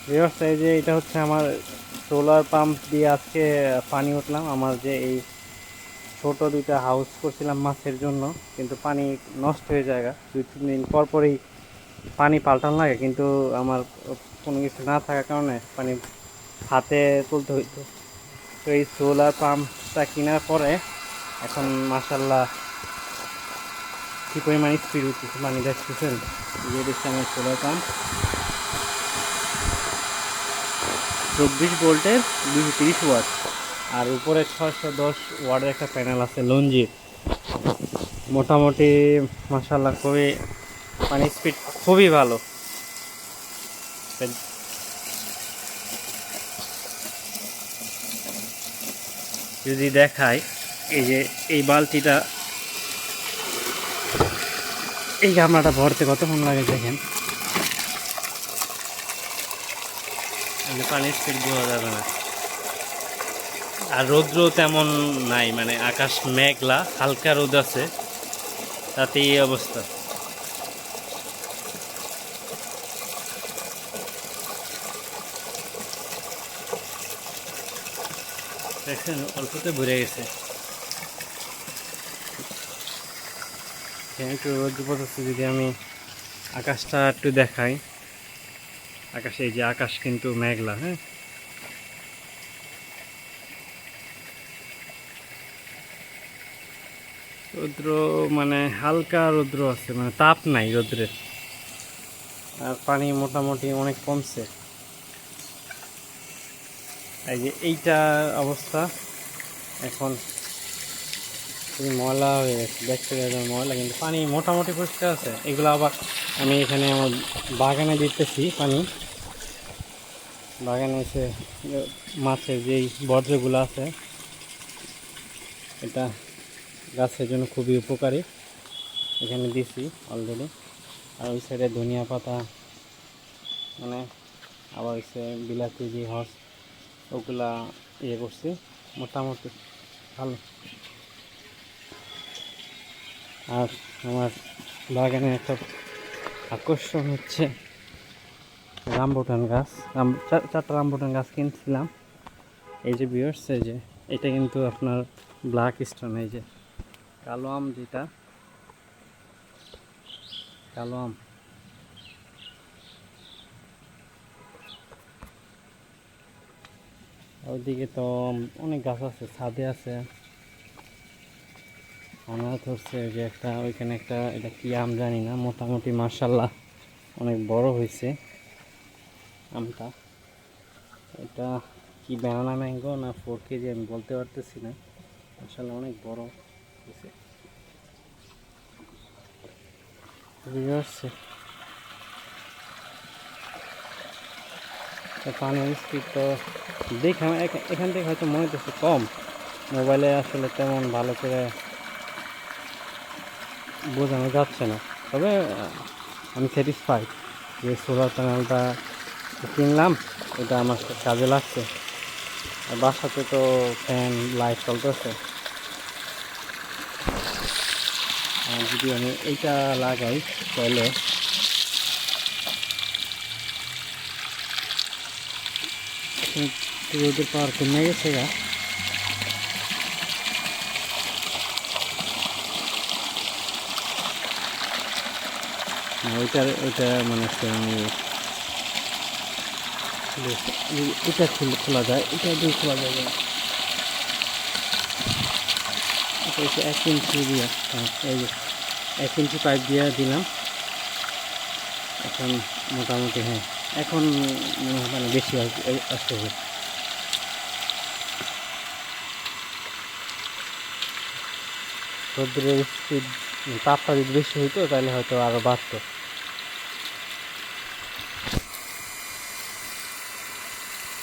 Viewers, এই যে এটা হচ্ছে আমার সোলার পাম্প দিয়ে আজকে পানি উঠলাম। আমার যে এই ছোট দুইটা হাউস করছিলাম মাছের জন্য, কিন্তু পানি নষ্ট হয়ে যায়, 2-3 দিন পর পরই পানি পাল্টানো লাগে, কিন্তু আমার কোনো কিছু না থাকার কারণে পানি হাতে তুলতে হইতো। তো এই সোলার পাম্পটা কেনার পরে এখন মাশাল্লাহ কি পরিমাণ স্পিড উঠতেছে পানি দেখতেছেন। যে দেখছি আমার সোলার পাম্প 24 ভোল্টের 230 ওয়াট, আর উপরে 610 ওয়াটের একটা প্যানেল আছে লঞ্জির। মোটামুটি মাশাল্লাহ খুবই মানে স্পিড খুবই ভালো। যদি দেখাই, এই যে এই বালতিটা, এই গামলাটা ভরতে কতক্ষণ লাগে দেখেন। এই যে পানির স্পিড বোঝা যাবে না। আর রৌদ্র তেমন নাই, মানে আকাশ মেঘলা, হালকা রোদ আছে, তাতে এই অবস্থা। দেখছেন অল্পতে ভরে গেছে। একটু রৌদ্র পড়তেছে, যদি আমি আকাশটা একটু দেখাই, আকাশে এই যে আকাশ কিন্তু মেঘলা। হ্যাঁ, রৌদ্র মানে হালকা রৌদ্র আছে, মানে তাপ নাই রৌদ্রের। আর পানি মোটামুটি অনেক কমছে। এই যে এইটা অবস্থা এখন খুবই ময়লা হয়ে গেছে, দেখতে গেলে ময়লা, কিন্তু পানি মোটামুটি পরিষ্কার আছে। এগুলো আবার আমি এখানে আমার বাগানে দিতেছি পানি। বাগানে এসে মাছের যেই বর্জ্যগুলো আছে, এটা গাছের জন্য খুবই উপকারী, এখানে দিছি অলরেডি। আর ওই সাইডে ধনিয়া পাতা, মানে আবার হচ্ছে বিলাতি যে হস, ওগুলা ইয়ে করছি, মোটামুটি ভালো। আর আমার বাগানে একটা আকর্ষণ হচ্ছে রামবুটান গাছ। চারটা রামবুটান গাছ কিনছিলাম। এই যে ভিউয়ার্স, এই যে এটা কিন্তু আপনার ব্ল্যাক স্টোন, এই যে কালো আম, যেটা কালো আম। ওইদিকে তো অনেক গাছ আছে, ছাদে আছে আনারস ধরছে। ওই যে একটা ওইখানে একটা, এটা কি আম জানি না, মোটামুটি মাশাল্লাহ অনেক বড় হয়েছে আমটা। এটা কি ব্যানানা ম্যাঙ্গো না 4 কেজি আমি বলতে পারতেছি না, মাশাল্লাহ অনেক বড় হয়েছে। পানির স্পিড তো দেখে এখান থেকে হয়তো মনে হচ্ছে কম, মোবাইলে আসলে তেমন ভালো করে বোঝানো যাচ্ছে না। তবে আমি স্যাটিসফাইড যে সোলার প্যানেলটা কিনলাম, এটা আমার কাজে লাগছে। আর বাসাতে তো ফ্যান লাইট চলতেছে। আর যদি আমি এইটা লাগাই তাহলে রোদের পাওয়ার কমে গেছে গা। ওইটা মানে হচ্ছে আমি এটা খোলা যায়, এটা দিয়ে খোলা যায় না। এটা হচ্ছে 1 ইঞ্চি দিয়ে, হ্যাঁ এই যে 1 ইঞ্চি পাইপ দিয়ে দিলাম। এখন মোটামুটি হ্যাঁ, এখন মনে হয় মানে বেশি আসতেছে। রোদ্রের স্পিড, তাপটা যদি বেশি হইতো তাহলে হয়তো আরও বাড়তো।